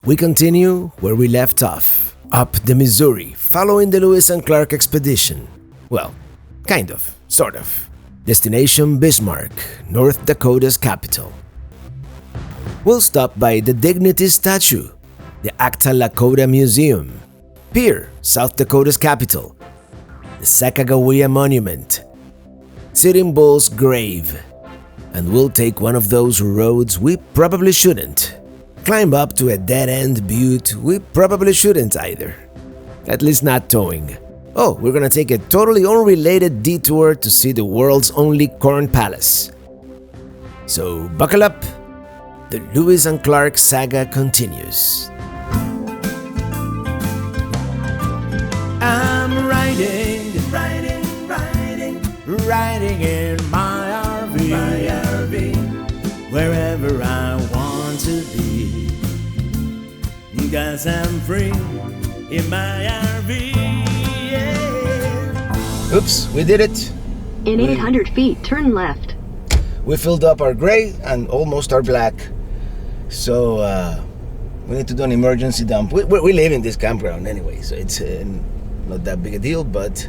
We continue where we left off, up the Missouri, following the Lewis and Clark expedition. Well, kind of, sort of. Destination Bismarck, North Dakota's capital. We'll stop by the Dignity Statue, the Akta Lakota Museum, Pierre, South Dakota's capital, the Sacagawea Monument, Sitting Bull's grave, and we'll take one of those roads we probably shouldn't. Climb up to a dead-end butte we probably shouldn't either. At least not towing. Oh, we're gonna take a totally unrelated detour to see the world's only corn palace. So buckle up, the Lewis and Clark saga continues. I'm riding in my RV, wherever I want to be, 'cause I'm free in my RV. Yeah. Oops, we did it. In 800 feet, turn left. We filled up our gray and almost our black, so we need to do an emergency dump. We live in this campground anyway, so it's not that big a deal, but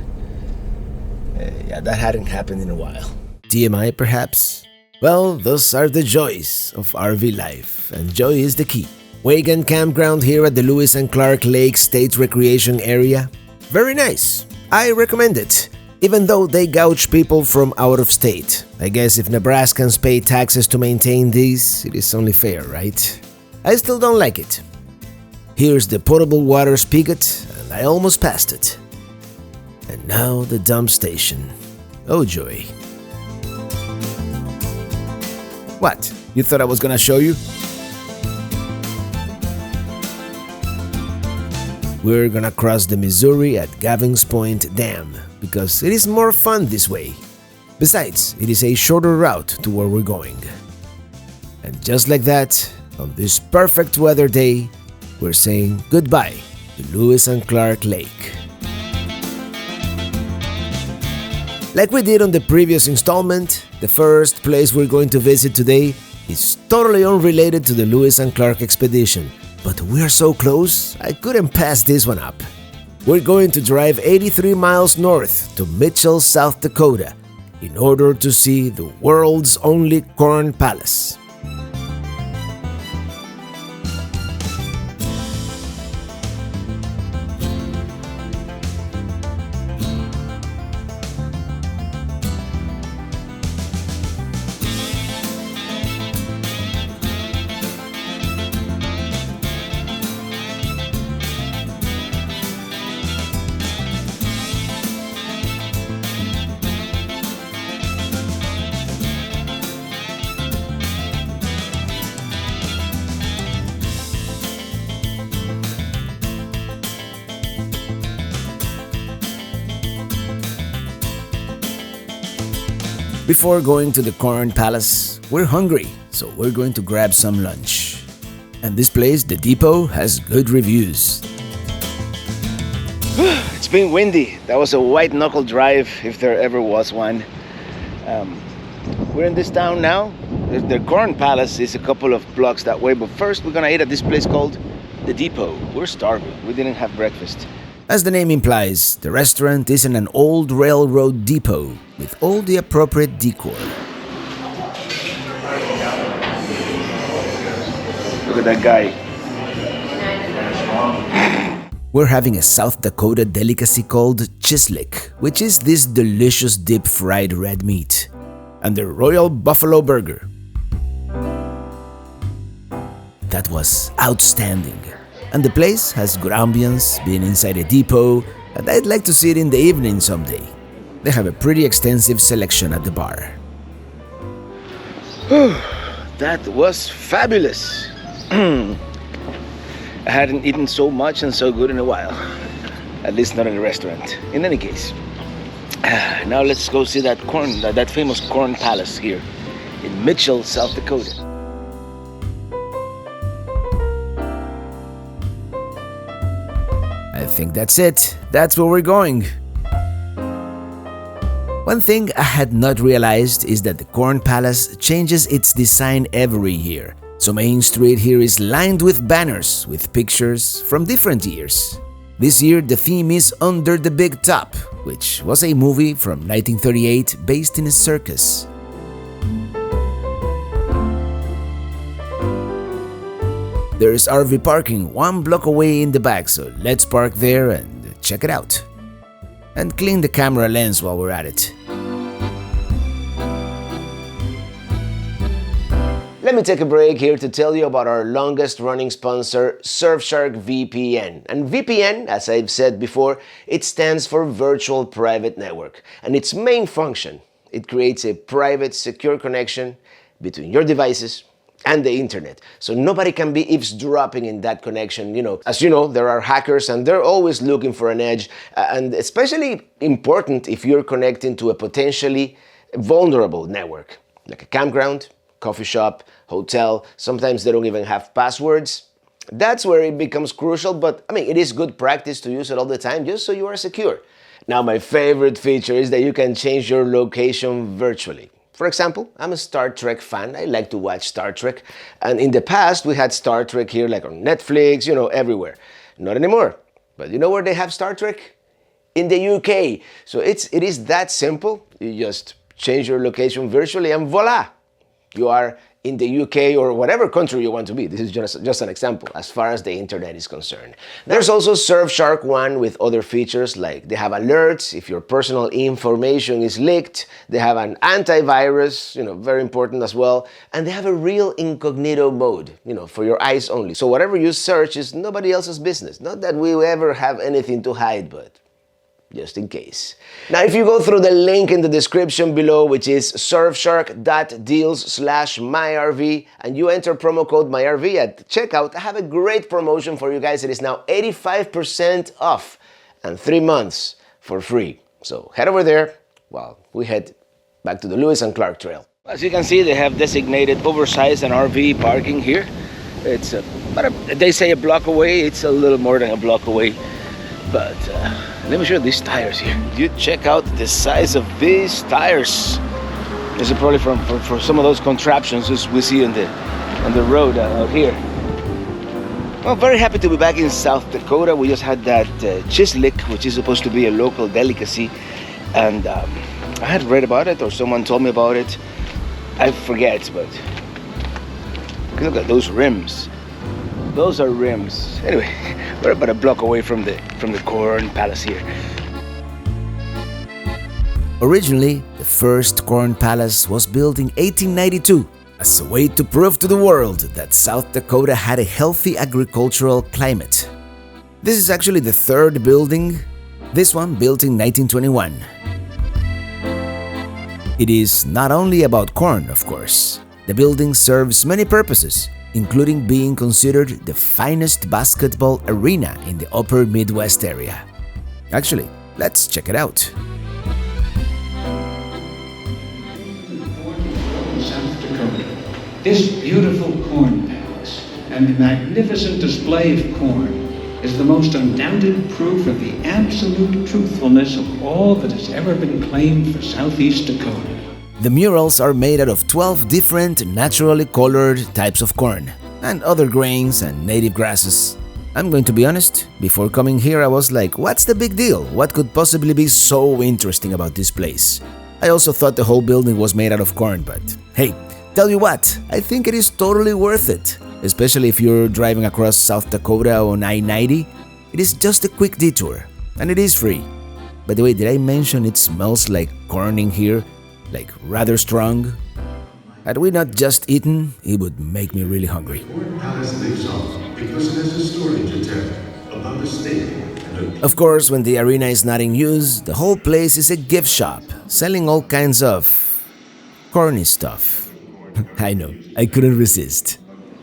yeah, that hadn't happened in a while. TMI perhaps? Well, those are the joys of RV life, and joy is the key. Wagon campground here at the Lewis and Clark Lake State Recreation Area. Very nice. I recommend it, even though they gouge people from out of state. I guess if Nebraskans pay taxes to maintain these, it is only fair, right? I still don't like it. Here's the potable water spigot, and I almost passed it. And now the dump station. Oh joy. What? You thought I was gonna show you? We're gonna cross the Missouri at Gavin's Point Dam because it is more fun this way. Besides, it is a shorter route to where we're going. And just like that, on this perfect weather day, we're saying goodbye to Lewis and Clark Lake. Like we did on the previous installment, the first place we're going to visit today is totally unrelated to the Lewis and Clark expedition, but we're so close, I couldn't pass this one up. We're going to drive 83 miles north to Mitchell, South Dakota, in order to see the world's only corn palace. Before going to the Corn Palace, we're hungry, so we're going to grab some lunch. And this place, the Depot, has good reviews. It's been windy. That was a white-knuckle drive, if there ever was one. We're in this town now. The Corn Palace is a couple of blocks that way, but first we're gonna eat at this place called the Depot. We're starving. We didn't have breakfast. As the name implies, the restaurant is in an old railroad depot with all the appropriate decor. Look at that guy. We're having a South Dakota delicacy called chislic, which is this delicious deep-fried red meat, and the Royal Buffalo Burger. That was outstanding. And the place has good ambience, being inside a depot, and I'd like to see it in the evening someday. They have a pretty extensive selection at the bar. That was fabulous! I hadn't eaten so much and so good in a while. At least not in a restaurant. In any case, now let's go see that famous corn palace here in Mitchell, South Dakota. I think that's it. That's where we're going. One thing I had not realized is that the Corn Palace changes its design every year, So Main Street here is lined with banners with pictures from different years. This year the theme is Under the Big Top, which was a movie from 1938 based in a circus. There's RV parking 1 block away in the back, so let's park there and check it out. And clean the camera lens while we're at it. Let me take a break here to tell you about our longest running sponsor, Surfshark VPN. And VPN, as I've said before, it stands for Virtual Private Network. And its main function, it creates a private, secure connection between your devices and the internet. So nobody can be eavesdropping in that connection. As you know, there are hackers and they're always looking for an edge. And especially important if you're connecting to a potentially vulnerable network, like a campground, coffee shop, hotel. Sometimes they don't even have passwords. That's where it becomes crucial, but it is good practice to use it all the time just so you are secure. Now, my favorite feature is that you can change your location virtually. For example, I'm a Star Trek fan. I like to watch Star Trek. And in the past, we had Star Trek here like on Netflix, everywhere. Not anymore. But you know where they have Star Trek? In the UK. So it is that simple. You just change your location virtually and voila! You are in the UK or whatever country you want to be. This is just an example as far as the internet is concerned. There's also Surfshark One with other features like they have alerts if your personal information is leaked. They have an antivirus, very important as well. And they have a real incognito mode, for your eyes only. So whatever you search is nobody else's business. Not that we ever have anything to hide, but just in case. Now, if you go through the link in the description below, which is surfshark.deals/myrv, and you enter promo code MyRV at checkout, I have a great promotion for you guys. It is now 85% off and 3 months for free. So head over there while we head back to the Lewis and Clark Trail. As you can see, they have designated oversized and RV parking here. It's they say a block away. It's a little more than a block away. But let me show you these tires here. You check out the size of these tires. This is probably for some of those contraptions as we see on the road out here. Well, very happy to be back in South Dakota. We just had that chislic, which is supposed to be a local delicacy. And I had read about it or someone told me about it. I forget, but look at those rims. Those are rims. Anyway, we're about a block away from the Corn Palace here. Originally, the first Corn Palace was built in 1892 as a way to prove to the world that South Dakota had a healthy agricultural climate. This is actually the third building, this one built in 1921. It is not only about corn, of course. The building serves many purposes, including being considered the finest basketball arena in the upper Midwest area. Actually, let's check it out. South Dakota. This beautiful corn palace and the magnificent display of corn is the most undoubted proof of the absolute truthfulness of all that has ever been claimed for Southeast Dakota. The murals are made out of 12 different naturally colored types of corn and other grains and native grasses. I'm going to be honest, before coming here I was like, what's the big deal? What could possibly be so interesting about this place? I also thought the whole building was made out of corn, but hey, tell you what, I think it is totally worth it. Especially if you're driving across South Dakota on I-90. It is just a quick detour, and it is free. By the way, did I mention it smells like corn in here? Like rather strong? Had we not just eaten, it would make me really hungry. Corn Palace lives on because it has a story to tell about the state. Of course, when the arena is not in use, the whole place is a gift shop, selling all kinds of corny stuff. I know, I couldn't resist.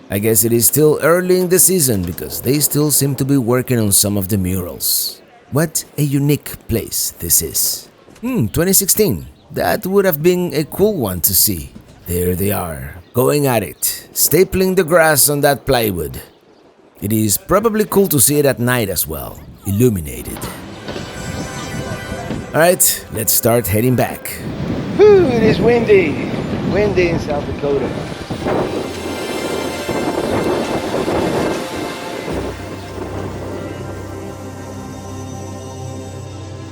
I guess it is still early in the season because they still seem to be working on some of the murals. What a unique place this is. 2016. That would have been a cool one to see. There they are, going at it, stapling the grass on that plywood. It is probably cool to see it at night as well, illuminated. Alright, let's start heading back. Whew, it is windy. Windy in South Dakota.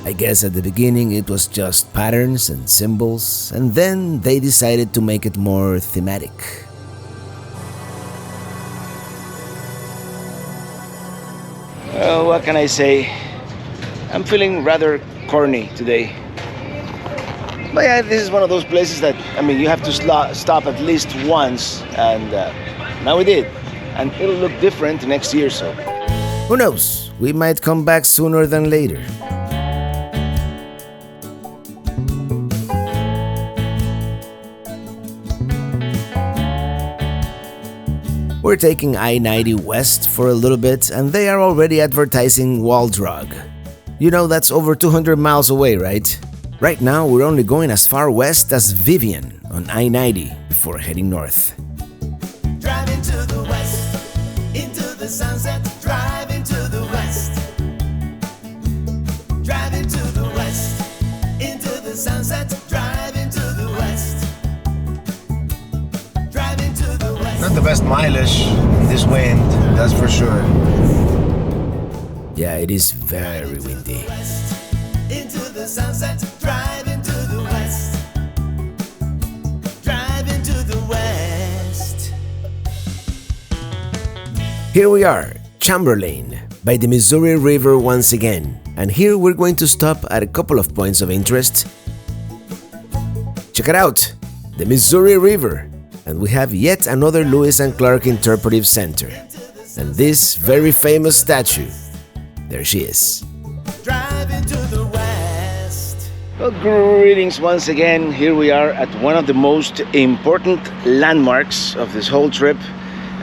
I guess at the beginning it was just patterns and symbols, and then they decided to make it more thematic. Well, what can I say? I'm feeling rather corny today. But yeah, this is one of those places that, you have to stop at least once, and now we did. And it'll look different next year, so. Who knows? We might come back sooner than later. We're taking I-90 west for a little bit, and they are already advertising Waldrog. You know that's over 200 miles away, right? Right now, we're only going as far west as Vivian on I-90 before heading north. Driving to the west, into the sunset, driving to the west. Driving to the west, into the sunset, driving to the west. Driving to the west. Not the best mileage in this wind, that's for sure. Yeah, it is very windy. Into the sunset, driving to the west. Driving to the west. Here we are, Chamberlain, by the Missouri River once again. And here we're going to stop at a couple of points of interest. Check it out, the Missouri River. And we have yet another Lewis and Clark Interpretive Center. And this very famous statue. There she is. Driving to the west. Well, greetings once again. Here we are at one of the most important landmarks of this whole trip,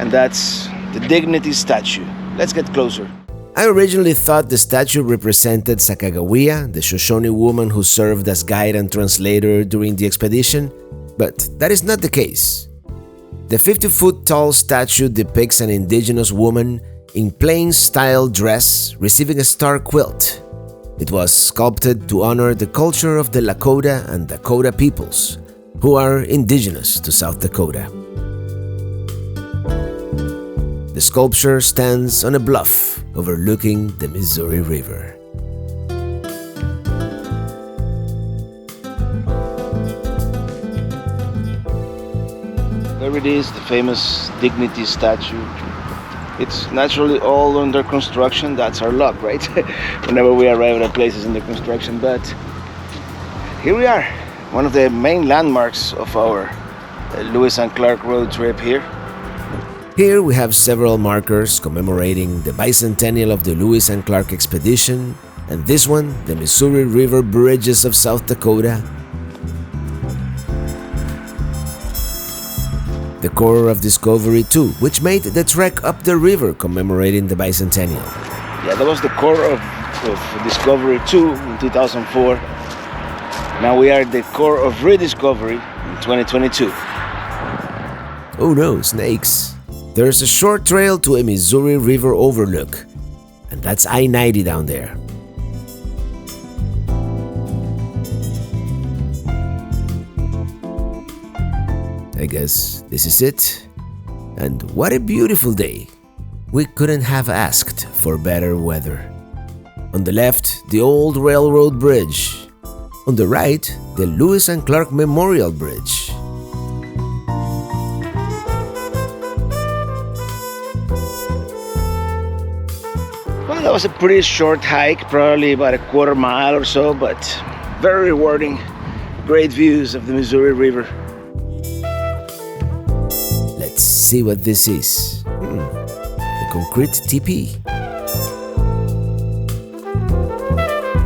and that's the Dignity statue. Let's get closer. I originally thought the statue represented Sacagawea, the Shoshone woman who served as guide and translator during the expedition, but that is not the case. The 50-foot-tall statue depicts an indigenous woman in plain-style dress receiving a star quilt. It was sculpted to honor the culture of the Lakota and Dakota peoples, who are indigenous to South Dakota. The sculpture stands on a bluff overlooking the Missouri River. There it is, the famous Dignity statue. It's naturally all under construction. That's our luck, right? Whenever we arrive at places under construction. But here we are, one of the main landmarks of our Lewis and Clark road trip here. Here we have several markers commemorating the bicentennial of the Lewis and Clark expedition, and this one, the Missouri River Bridges of South Dakota, the Corps of Discovery 2, which made the trek up the river commemorating the bicentennial. Yeah, that was the Corps of Discovery 2 in 2004. Now we are the Corps of Rediscovery in 2022. Oh no, snakes. There's a short trail to a Missouri River overlook, and that's I-90 down there. I guess this is it. And what a beautiful day. We couldn't have asked for better weather. On the left, the old railroad bridge. On the right, the Lewis and Clark Memorial Bridge. Well, that was a pretty short hike, probably about a quarter mile or so, but very rewarding. Great views of the Missouri River. Let's see what this is. A concrete teepee.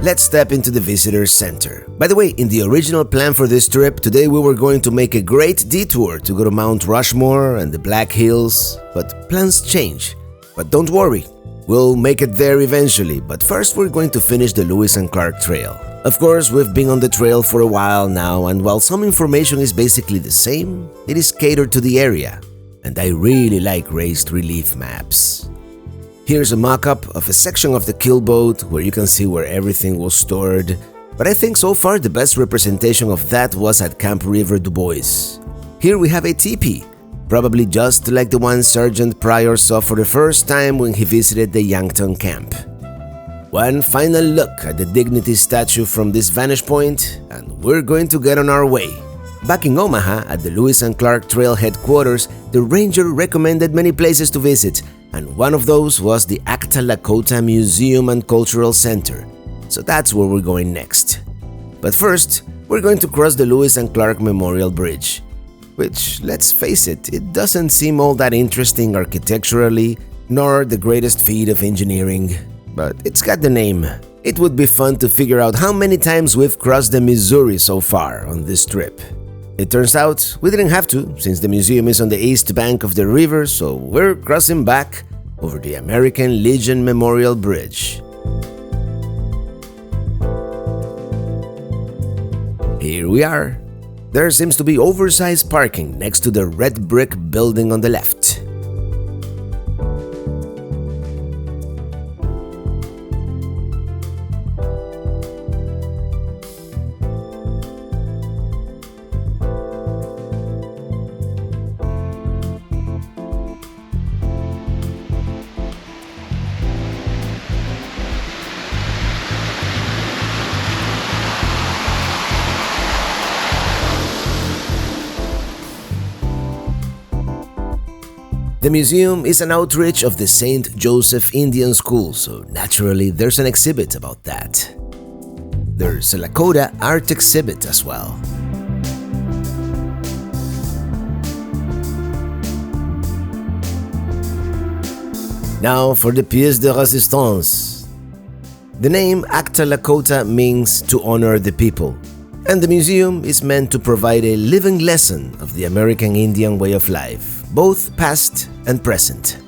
Let's step into the visitor center. By the way, in the original plan for this trip, today we were going to make a great detour to go to Mount Rushmore and the Black Hills, but plans change. But don't worry, we'll make it there eventually, but first we're going to finish the Lewis and Clark Trail. Of course, we've been on the trail for a while now, and while some information is basically the same, it is catered to the area, and I really like raised relief maps. Here's a mock-up of a section of the kill boat where you can see where everything was stored, but I think so far the best representation of that was at Camp River Du Bois. Here we have a teepee, probably just like the one Sergeant Pryor saw for the first time when he visited the Yankton camp. One final look at the Dignity statue from this vantage point, and we're going to get on our way. Back in Omaha, at the Lewis and Clark Trail headquarters, the ranger recommended many places to visit, and one of those was the Akta Lakota Museum and Cultural Center. So that's where we're going next. But first, we're going to cross the Lewis and Clark Memorial Bridge, which, let's face it, it doesn't seem all that interesting architecturally, nor the greatest feat of engineering, but it's got the name. It would be fun to figure out how many times we've crossed the Missouri so far on this trip. It turns out we didn't have to, since the museum is on the east bank of the river, so we're crossing back over the American Legion Memorial Bridge. Here we are. There seems to be oversized parking next to the red brick building on the left. The museum is an outreach of the St. Joseph Indian School, so naturally there's an exhibit about that. There's a Lakota art exhibit as well. Now for the pièce de résistance. The name Akta Lakota means to honor the people, and the museum is meant to provide a living lesson of the American Indian way of life, both past and present.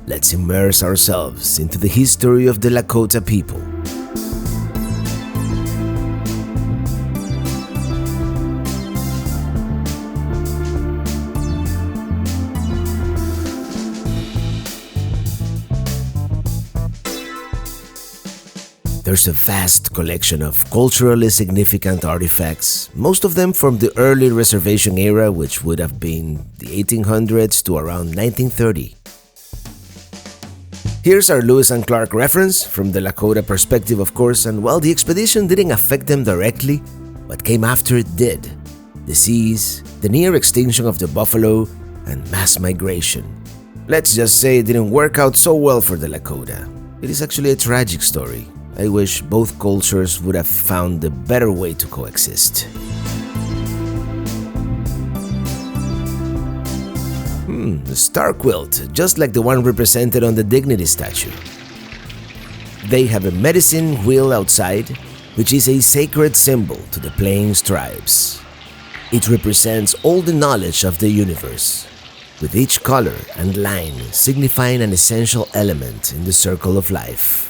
Let's immerse ourselves into the history of the Lakota people. There's a vast collection of culturally significant artifacts, most of them from the early reservation era, which would have been the 1800s to around 1930. Here's our Lewis and Clark reference, from the Lakota perspective of course, and while the expedition didn't affect them directly, what came after it did. Disease, the near extinction of the buffalo, and mass migration. Let's just say it didn't work out so well for the Lakota. It is actually a tragic story. I wish both cultures would have found a better way to coexist. A star quilt, just like the one represented on the Dignity statue. They have a medicine wheel outside, which is a sacred symbol to the Plains tribes. It represents all the knowledge of the universe, with each color and line signifying an essential element in the circle of life.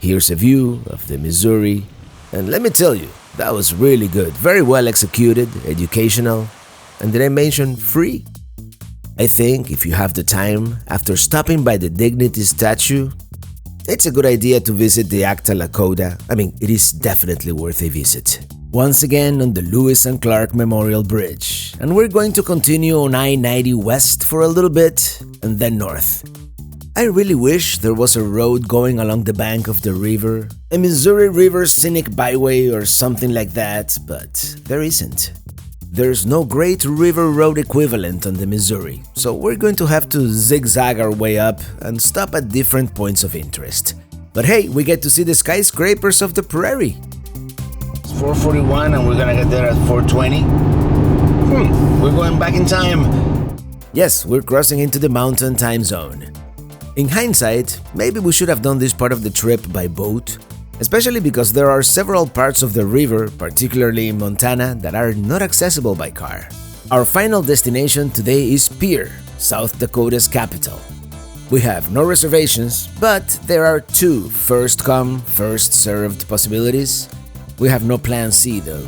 Here's a view of the Missouri, and let me tell you, that was really good, very well executed, educational, and did I mention free? I think if you have the time, after stopping by the Dignity statue, it's a good idea to visit the Akta Lakota. I mean, it is definitely worth a visit. Once again on the Lewis and Clark Memorial Bridge, and we're going to continue on I-90 west for a little bit, and then north. I really wish there was a road going along the bank of the river, a Missouri River Scenic Byway or something like that, but there isn't. There's no great river road equivalent on the Missouri, so we're going to have to zigzag our way up and stop at different points of interest. But hey, we get to see the skyscrapers of the prairie. It's 4:41 and we're gonna get there at 4:20. We're going back in time. Yes, we're crossing into the mountain time zone. In hindsight, maybe we should have done this part of the trip by boat, especially because there are several parts of the river, particularly in Montana, that are not accessible by car. Our final destination today is Pierre, South Dakota's capital. We have no reservations, but there are two first-come, first-served possibilities. We have no plan C though.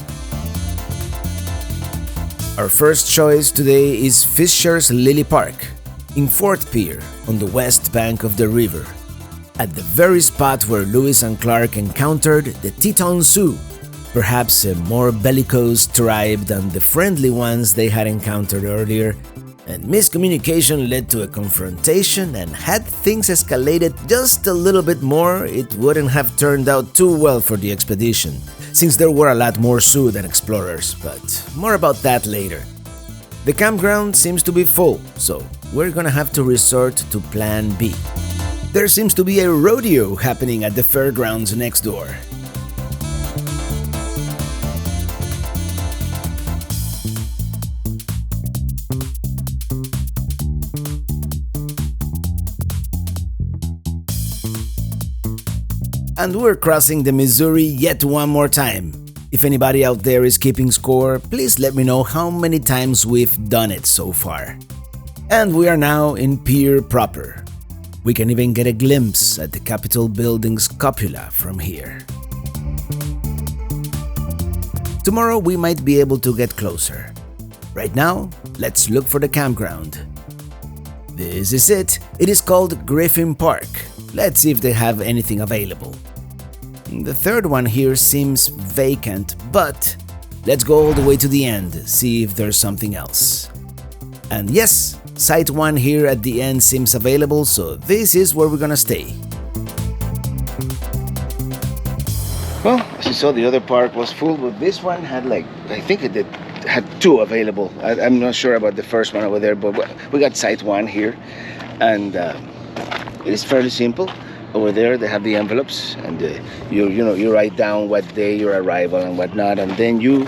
Our first choice today is Fisher's Lily Park in Fort Pierre on the west bank of the river, at the very spot where Lewis and Clark encountered the Teton Sioux, perhaps a more bellicose tribe than the friendly ones they had encountered earlier, and miscommunication led to a confrontation, and had things escalated just a little bit more, it wouldn't have turned out too well for the expedition, since there were a lot more Sioux than explorers, but more about that later. The campground seems to be full, so we're gonna have to resort to plan B. There seems to be a rodeo happening at the fairgrounds next door. And we're crossing the Missouri yet one more time. If anybody out there is keeping score, please let me know how many times we've done it so far. And we are now in Pierre proper. We can even get a glimpse at the Capitol building's cupola from here. Tomorrow we might be able to get closer. Right now, let's look for the campground. This is it. It is called Griffin Park. Let's see if they have anything available. The third one here seems vacant, but let's go all the way to the end, see if there's something else. And yes, Site 1 here at the end seems available, so this is where we're gonna stay. Well, as you saw, the other park was full, but this one had I think it had 2 available. I'm not sure about the first one over there, but we got Site 1 here, and it is fairly simple. Over there they have the envelopes, and you write down what day your arrival and whatnot, and then you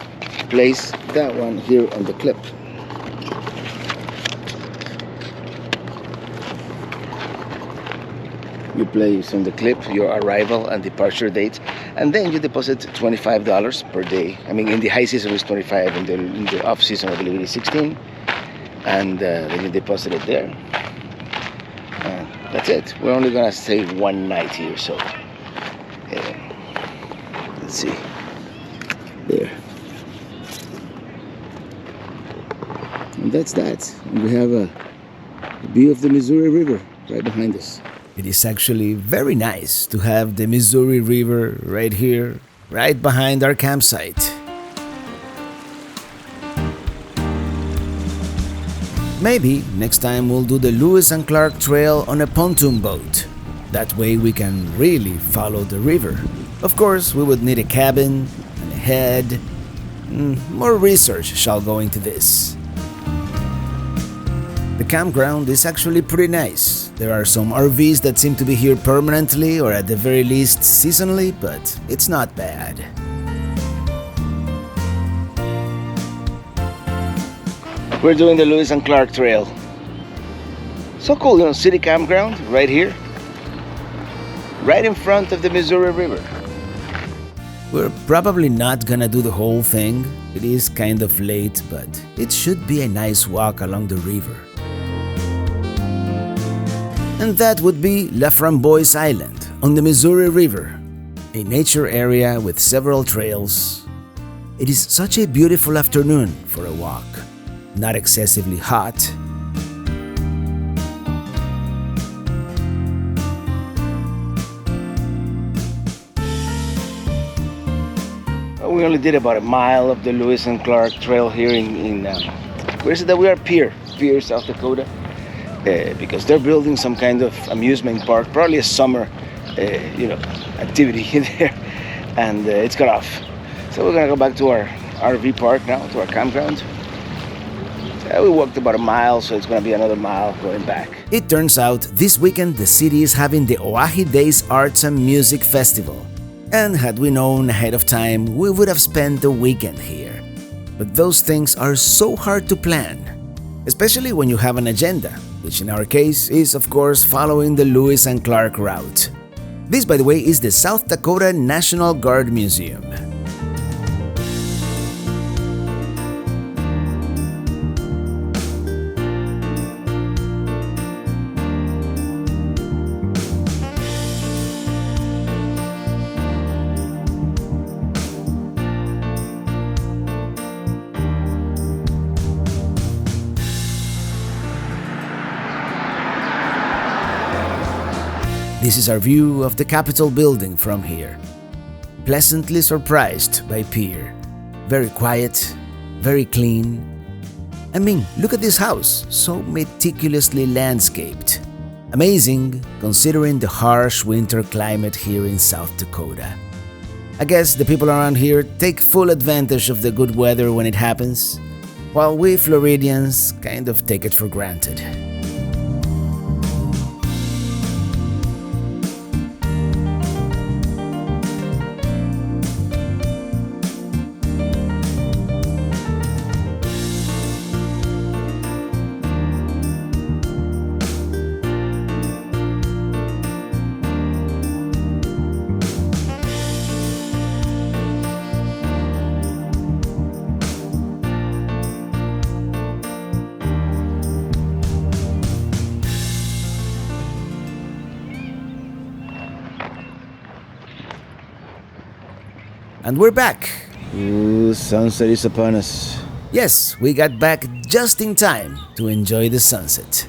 place that one here on the clip. You place on the clip your arrival and departure date, and then you deposit $25 per day. I mean, in the high season it's 25, in the off season I believe it is 16, and then you deposit it there. That's it. We're only gonna stay one night here, so let's see. There. And that's that. And we have a view of the Missouri River right behind us. It is actually very nice to have the Missouri River right here, right behind our campsite. Maybe next time we'll do the Lewis and Clark Trail on a pontoon boat. That way we can really follow the river. Of course, we would need a cabin and a head. More research shall go into this. The campground is actually pretty nice. There are some RVs that seem to be here permanently or at the very least seasonally, but it's not bad. We're doing the Lewis and Clark Trail. So cool, city campground right here, right in front of the Missouri River. We're probably not gonna do the whole thing. It is kind of late, but it should be a nice walk along the river. And that would be La Framboise Island on the Missouri River, a nature area with several trails. It is such a beautiful afternoon for a walk. Not excessively hot. We only did about a mile of the Lewis and Clark Trail here in where is it that we are? Pierre, South Dakota, because they're building some kind of amusement park, probably a summer, activity in there, and it's cut off. So we're gonna go back to our RV park now, to our campground. We walked about a mile, so it's going to be another mile going back. It turns out this weekend the city is having the Oahe Days Arts and Music Festival. And had we known ahead of time, we would have spent the weekend here. But those things are so hard to plan, especially when you have an agenda, which in our case is of course following the Lewis and Clark route. This, by the way, is the South Dakota National Guard Museum. This is our view of the Capitol building from here. Pleasantly surprised by Pierre. Very quiet, very clean, I mean, look at this house, so meticulously landscaped. Amazing, considering the harsh winter climate here in South Dakota. I guess the people around here take full advantage of the good weather when it happens, while we Floridians kind of take it for granted. And we're back. Ooh, sunset is upon us. Yes, we got back just in time to enjoy the sunset.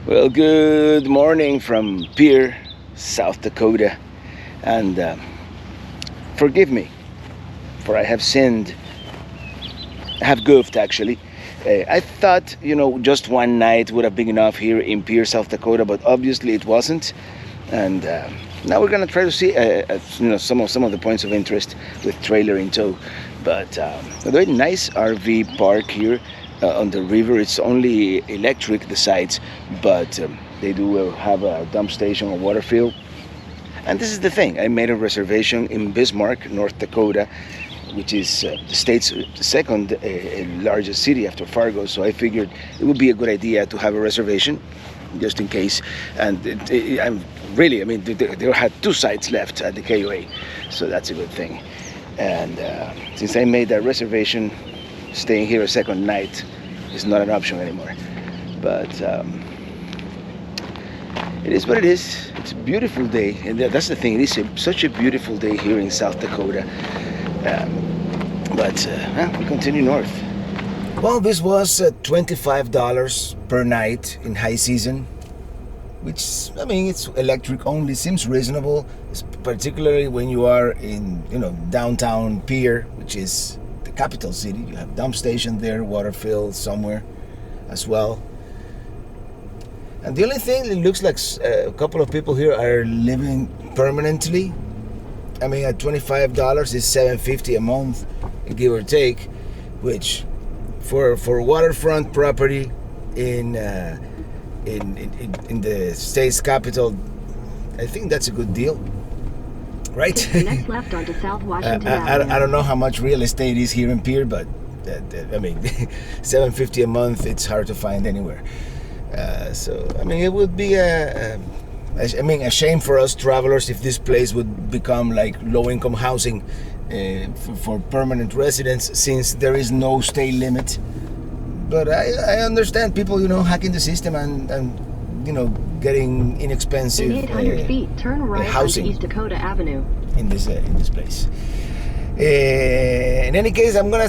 Well, good morning from Pierre, South Dakota, and forgive me, for I have sinned, I have goofed actually. I thought, just one night would have been enough here in Pierre, South Dakota, but obviously it wasn't. And now we're gonna try to see, some of the points of interest with trailer in tow. But a very nice RV park here. On the river. It's only electric, the sides, but they do have a dump station or water fill. And this is the thing, I made a reservation in Bismarck, North Dakota, which is the state's second largest city after Fargo, so I figured it would be a good idea to have a reservation just in case. And they had 2 sites left at the KOA, so that's a good thing. And since I made that reservation, staying here a second night is not an option anymore. But it is what it is. It's a beautiful day, and that's the thing. It is such a beautiful day here in South Dakota. But we continue north. Well, this was $25 per night in high season, which, it's electric only, seems reasonable, particularly when you are in, downtown Pierre, which is capital city. You have dump station there, water fill somewhere as well. And the only thing, it looks like a couple of people here are living permanently. At $25 is $7.50 a month, give or take, which for waterfront property in the state's capital, I think that's a good deal. Right? Next left onto South Washington Avenue. I don't know how much real estate is here in Pierre, but $7.50 a month, it's hard to find anywhere. It would be a shame for us travelers if this place would become like low-income housing for permanent residents, since there is no state limit. But I understand people, hacking the system and getting inexpensive in 800 feet, turn right housing onto East Dakota Avenue. in this place. In any case, I'm gonna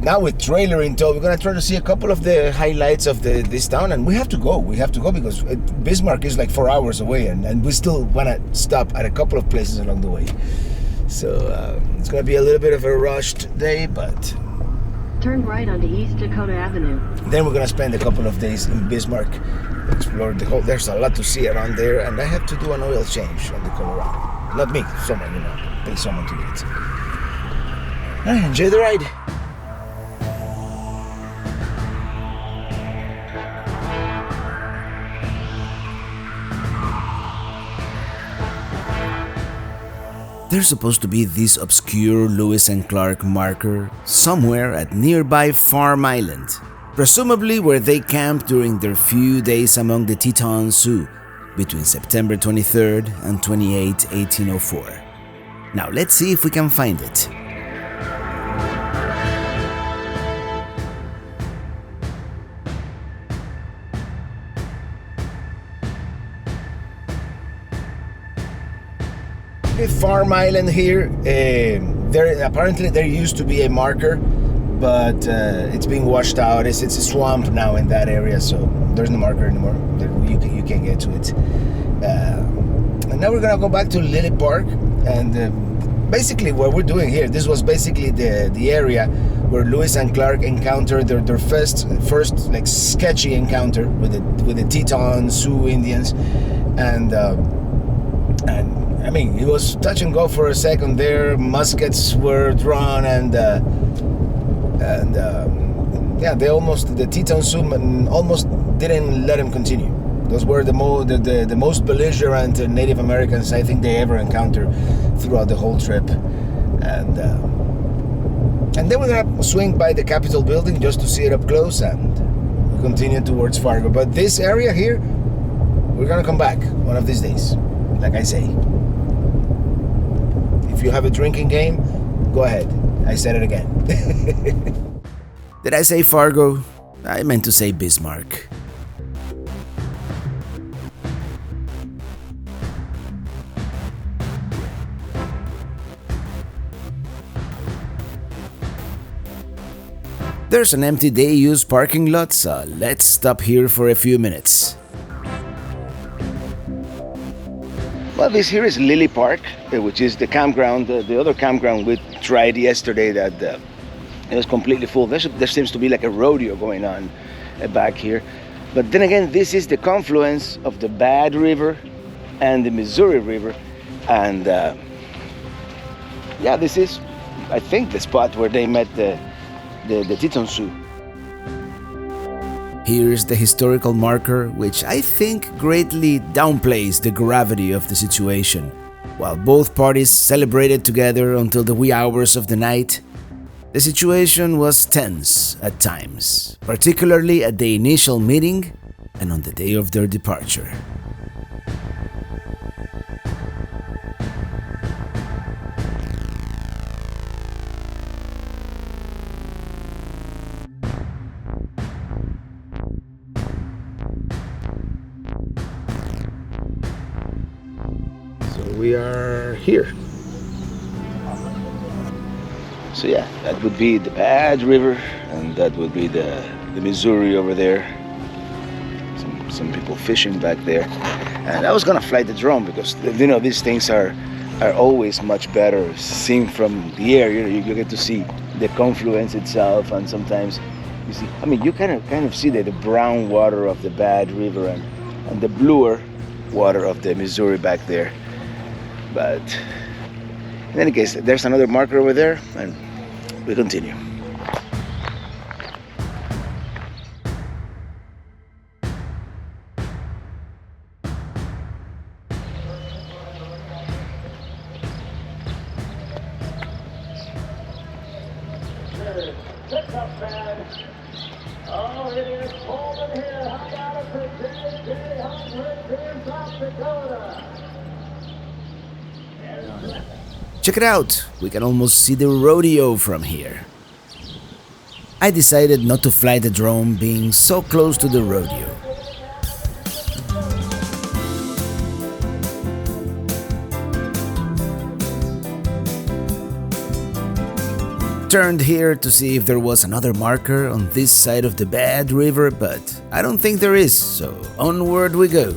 now with trailer in tow. We're gonna try to see a couple of the highlights of this town, and we have to go. We have to go because Bismarck is like 4 hours away, and we still wanna stop at a couple of places along the way. So it's gonna be a little bit of a rushed day, but Turn right onto East Dakota Avenue. then we're gonna spend a couple of days in Bismarck, explore the whole. There's a lot to see around there, and I have to do an oil change on the Colorado. Not me, someone, pay someone to do it. All right, enjoy the ride. There's supposed to be this obscure Lewis and Clark marker somewhere at nearby Farm Island, presumably where they camped during their few days among the Teton Sioux between September 23rd and 28, 1804. Now let's see if we can find it. Farm Island here, apparently there used to be a marker, but it's being washed out. It's a swamp now in that area, so there's no marker anymore. You can't get to it. And now we're gonna go back to Lily Park, and basically what we're doing here, this was basically the area where Lewis and Clark encountered their first like sketchy encounter with the Teton Sioux Indians, and I mean, it was touch and go for a second there. Muskets were drawn, and the Teton Sioux almost didn't let him continue. Those were the most belligerent Native Americans I think they ever encountered throughout the whole trip, and then we're gonna swing by the Capitol building just to see it up close, and we continue towards Fargo. But this area here, we're gonna come back one of these days, like I say. If you have a drinking game, go ahead. I said it again. Did I say Fargo? I meant to say Bismarck. There's an empty day-use parking lot, so let's stop here for a few minutes. Well, this here is Lily Park, which is the campground, the other campground we tried yesterday that it was completely full. There seems to be like a rodeo going on back here. But then again, this is the confluence of the Bad River and the Missouri River. And this is, I think, the spot where they met the Teton Sioux. Here's the historical marker, which I think greatly downplays the gravity of the situation. While both parties celebrated together until the wee hours of the night, the situation was tense at times, particularly at the initial meeting and on the day of their departure. We are here. So yeah, that would be the Bad River, and that would be the Missouri over there. Some people fishing back there. And I was gonna fly the drone because these things are always much better seen from the air. You get to see the confluence itself, and sometimes you see. I mean, you kind of see the brown water of the Bad River and the bluer water of the Missouri back there. But in any case, there's another marker over there, and we continue. Oh, it is cold in here. I gotta present J. South Dakota. Check it out, we can almost see the rodeo from here. I decided not to fly the drone being so close to the rodeo. Turned here to see if there was another marker on this side of the bad river, but I don't think there is, so onward we go.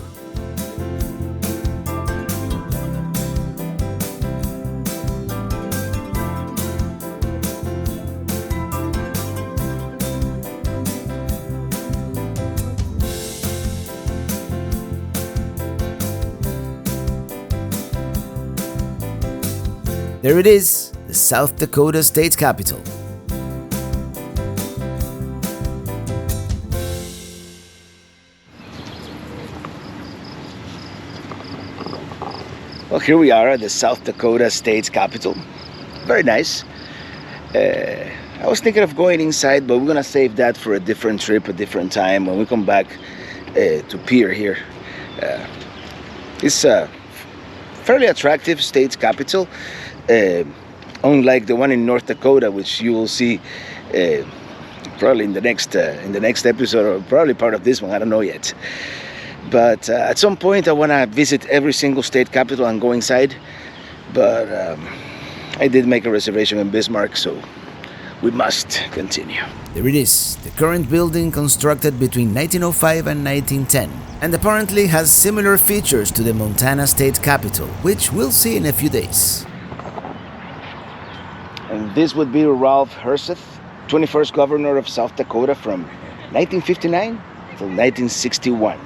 There it is, the South Dakota state capital. Well, here we are at the South Dakota state capital. Very nice. I was thinking of going inside, but we're gonna save that for a different trip, a different time when we come back to Pierre here. It's a fairly attractive state capital. Unlike the one in North Dakota, which you will see probably in the next episode, or probably part of this one, I don't know yet. But at some point I want to visit every single state capital and go inside, but I did make a reservation in Bismarck, so we must continue. There it is, the current building constructed between 1905 and 1910, and apparently has similar features to the Montana state capital, which we'll see in a few days. And this would be Ralph Herseth, 21st governor of South Dakota from 1959 till 1961.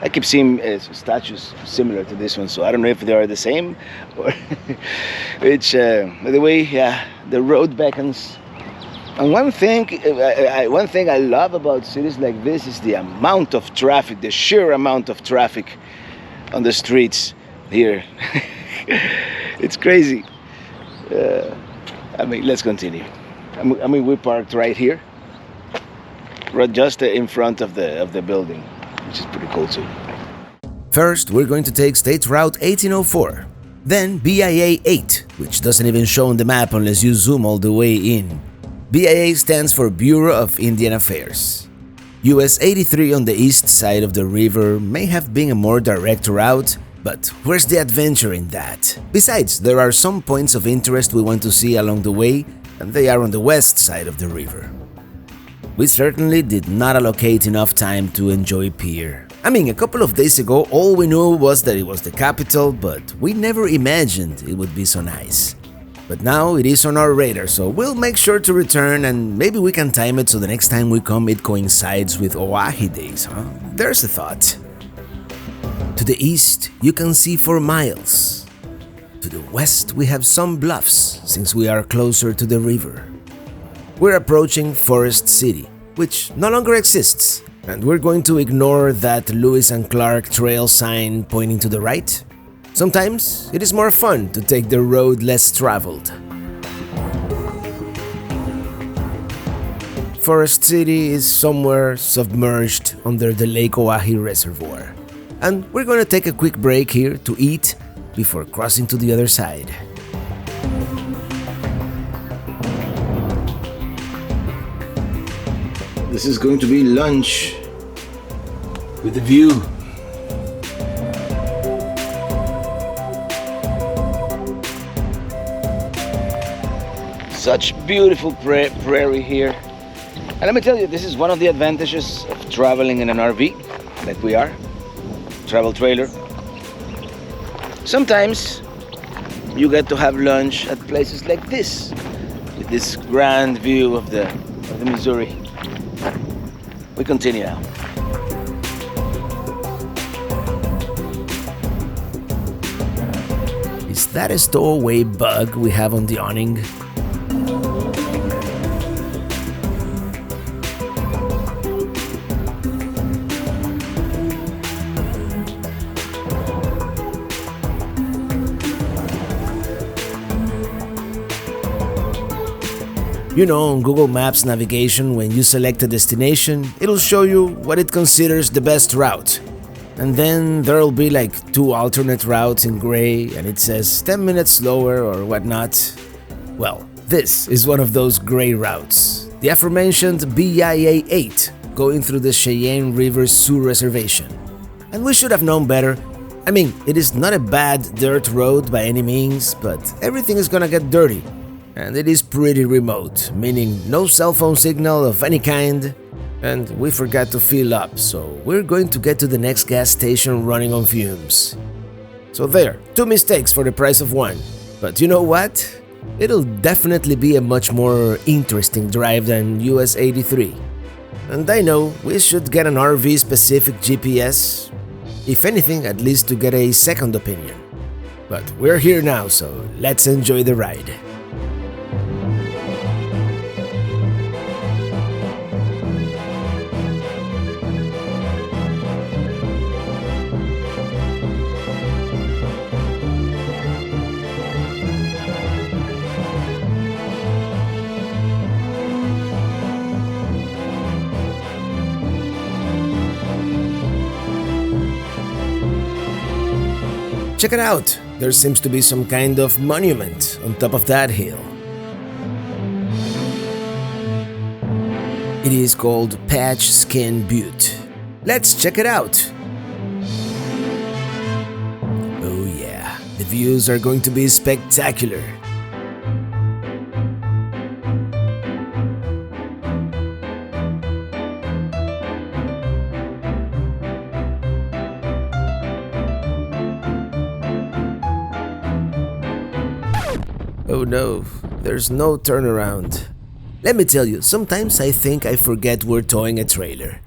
I keep seeing statues similar to this one, so I don't know if they are the same or which, by the way, yeah, the road beckons. And one thing I love about cities like this is the amount of traffic, the sheer amount of traffic on the streets here. It's crazy. I mean, let's continue. I mean, we parked right here, right just in front of the building, which is pretty cool too. First, we're going to take State Route 1804, then BIA 8, which doesn't even show on the map unless you zoom all the way in. BIA stands for Bureau of Indian Affairs. US 83 on the east side of the river may have been a more direct route, but where's the adventure in that? Besides, there are some points of interest we want to see along the way, and they are on the west side of the river. We certainly did not allocate enough time to enjoy Pierre. I mean, a couple of days ago, all we knew was that it was the capital, but we never imagined it would be so nice. But now it is on our radar, so we'll make sure to return, and maybe we can time it so the next time we come it coincides with Oahe days, huh? There's a thought. To the east, you can see for miles. To the west, we have some bluffs, since we are closer to the river. We're approaching Forest City, which no longer exists, and we're going to ignore that Lewis and Clark trail sign pointing to the right. Sometimes it is more fun to take the road less traveled. Forest City is somewhere submerged under the Lake Oahe Reservoir, and we're going to take a quick break here to eat before crossing to the other side. This is going to be lunch with a view. Such beautiful prairie here. And let me tell you, this is one of the advantages of traveling in an RV, like we are, travel trailer. Sometimes you get to have lunch at places like this, with this grand view of the Missouri. We continue now. Is that a stowaway bug we have on the awning? You know, on Google Maps navigation, when you select a destination, it'll show you what it considers the best route. And then there'll be like 2 alternate routes in gray, and it says 10 minutes slower or whatnot. Well, this is one of those gray routes. The aforementioned BIA 8, going through the Cheyenne River Sioux Reservation. And we should have known better, I mean, it is not a bad dirt road by any means, but everything is gonna get dirty. And it is pretty remote, meaning no cell phone signal of any kind. And we forgot to fill up, so we're going to get to the next gas station running on fumes. So there, 2 mistakes for the price of one. But you know what? It'll definitely be a much more interesting drive than US 83. And I know we should get an RV-specific GPS. If anything, at least to get a second opinion. But we're here now, so let's enjoy the ride. Check it out, there seems to be some kind of monument on top of that hill. It is called Patch Skin Butte. Let's check it out. Oh yeah, the views are going to be spectacular. Oh no, there's no turnaround. Let me tell you, sometimes I think I forget we're towing a trailer.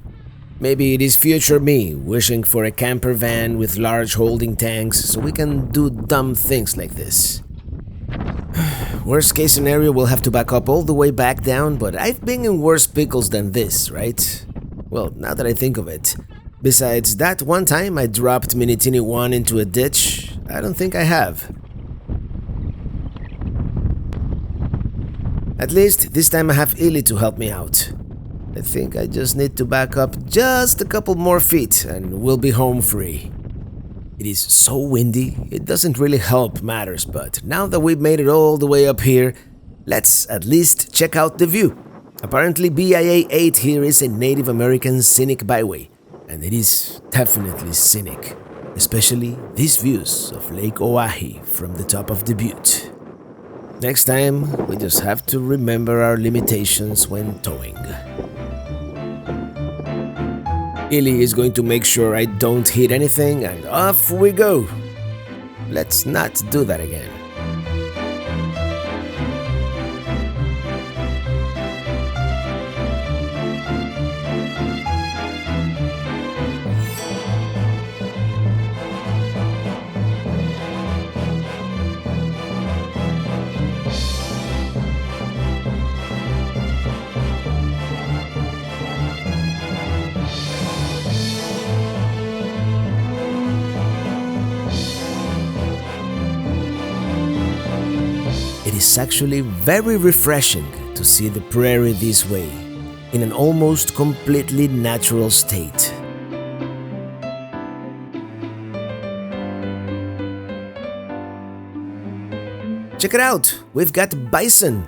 Maybe it is future me wishing for a camper van with large holding tanks so we can do dumb things like this. Worst case scenario, we'll have to back up all the way back down, but I've been in worse pickles than this, right? Well, now that I think of it. Besides that one time I dropped Mini Teeny 1 into a ditch, I don't think I have. At least this time I have Illy to help me out. I think I just need to back up just a couple more feet and we'll be home free. It is so windy, it doesn't really help matters, but now that we've made it all the way up here, let's at least check out the view. Apparently BIA 8 here is a Native American scenic byway, and it is definitely scenic, especially these views of Lake Oahe from the top of the butte. Next time, we just have to remember our limitations when towing. Illy is going to make sure I don't hit anything, and off we go. Let's not do that again. It's actually very refreshing to see the prairie this way, in an almost completely natural state. Check it out, we've got bison.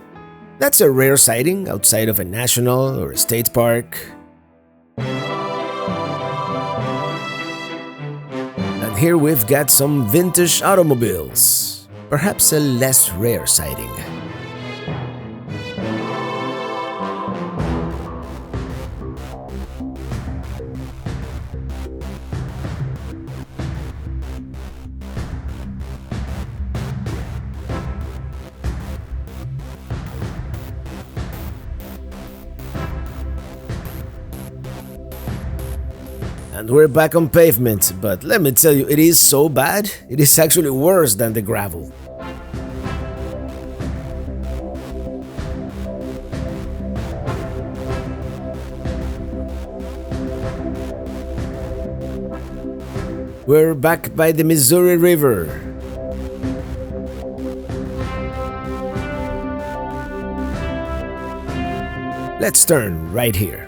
That's a rare sighting outside of a national or a state park. And here we've got some vintage automobiles. Perhaps a less rare sighting. And we're back on pavement, but let me tell you, it is so bad, it is actually worse than the gravel. We're back by the Missouri River. Let's turn right here.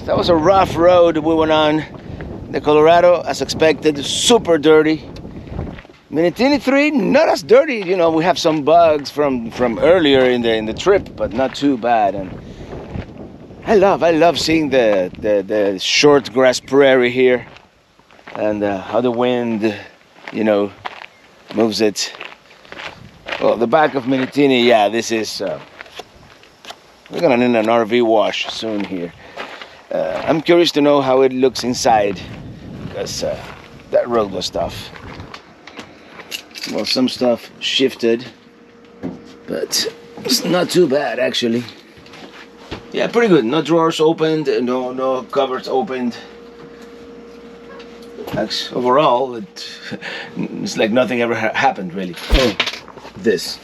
That was a rough road we went on. The Colorado, as expected, super dirty. Minitini 3, not as dirty. You know, we have some bugs from earlier in the trip, but not too bad. And I love seeing the short grass prairie here, and how the wind, you know, moves it. Well, the back of Minitini, yeah, this is. We're gonna need an RV wash soon here. I'm curious to know how it looks inside, because that road was tough. Well, some stuff shifted, but it's not too bad actually. Yeah, pretty good. No drawers opened, no cupboards opened. Overall, it's like nothing ever happened really. Oh, this.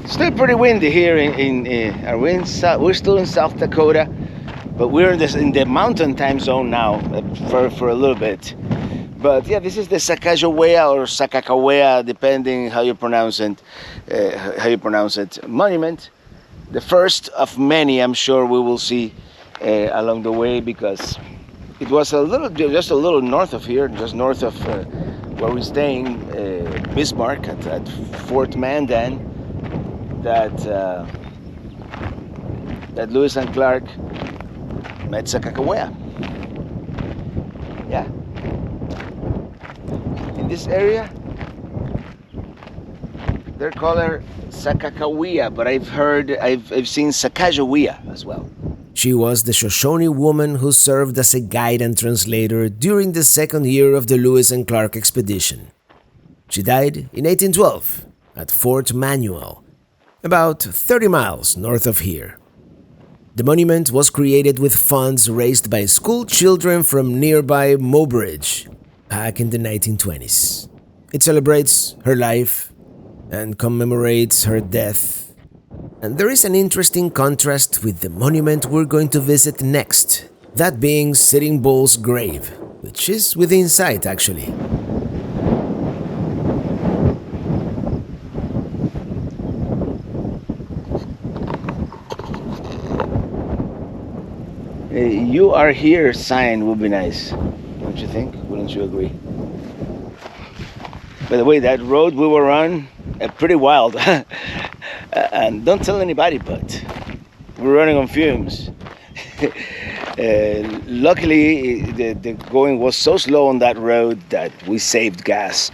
Still pretty windy here we're still in South Dakota, but we're in the mountain time zone now for a little bit. But yeah, this is the Sacagawea or Sacagawea, depending how you pronounce it. Monument, the first of many, I'm sure we will see along the way, because it was just a little north of here, just north of where we're staying, Bismarck at Fort Mandan, that Lewis and Clark met Sacagawea. Yeah. In this area, they're called Sacagawea, but I've seen Sacagawea as well. She was the Shoshone woman who served as a guide and translator during the second year of the Lewis and Clark expedition. She died in 1812 at Fort Manuel, about 30 miles north of here. The monument was created with funds raised by school children from nearby Mobridge back in the 1920s. It celebrates her life and commemorates her death. And there is an interesting contrast with the monument we're going to visit next, that being Sitting Bull's grave, which is within sight actually. You are here sign would be nice, don't you think? Wouldn't you agree? By the way, that road we were on, pretty wild. And don't tell anybody, but we're running on fumes. Luckily, the going was so slow on that road that we saved gas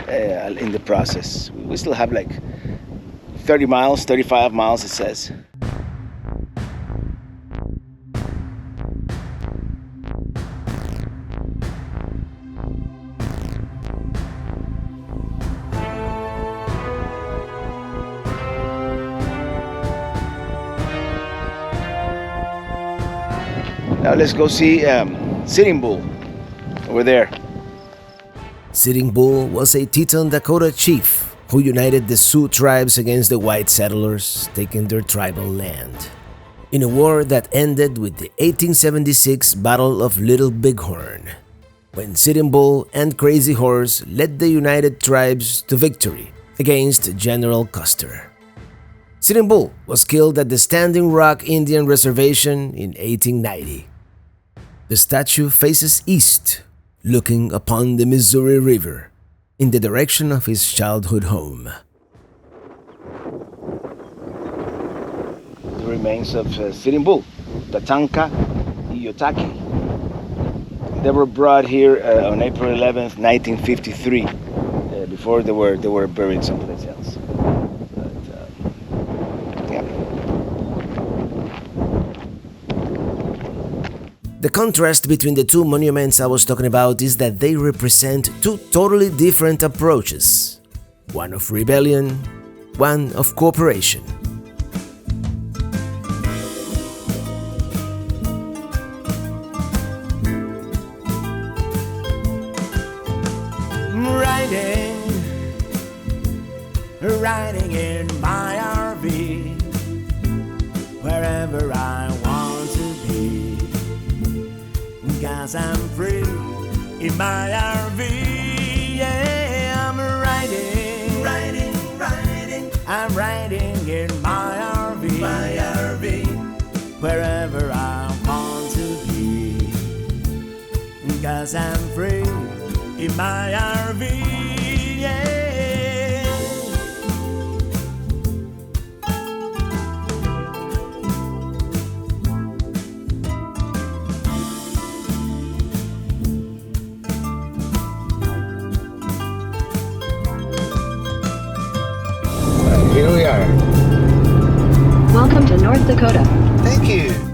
in the process. We still have like 30 miles, 35 miles, it says. Now let's go see Sitting Bull over there. Sitting Bull was a Teton Dakota chief who united the Sioux tribes against the white settlers, taking their tribal land. In a war that ended with the 1876 Battle of Little Bighorn, when Sitting Bull and Crazy Horse led the united tribes to victory against General Custer. Sitting Bull was killed at the Standing Rock Indian Reservation in 1890. The statue faces east, looking upon the Missouri River in the direction of his childhood home. The remains of Sitting Bull, Tatanka Iyotaki. They were brought here on April 11th, 1953. Before they were buried someplace else. The contrast between the two monuments I was talking about is that they represent two totally different approaches. One of rebellion, one of cooperation. Riding in my RV, wherever I want to be, 'cause I'm free in my RV. Yeah, I'm riding, I'm riding in my RV, wherever I want to be. 'cause I'm free in my RV. Yeah. Here we are. Welcome to North Dakota. Thank you.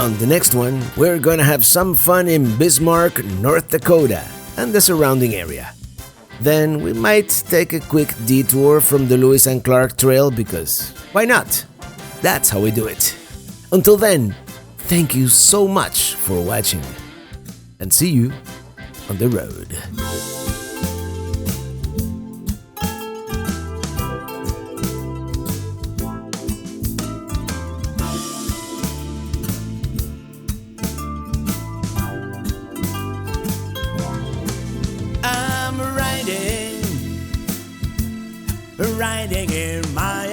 On the next one, we're gonna have some fun in Bismarck, North Dakota, and the surrounding area. Then we might take a quick detour from the Lewis and Clark Trail because why not? That's how we do it. Until then, thank you so much for watching, and see you on the road. I'm riding in my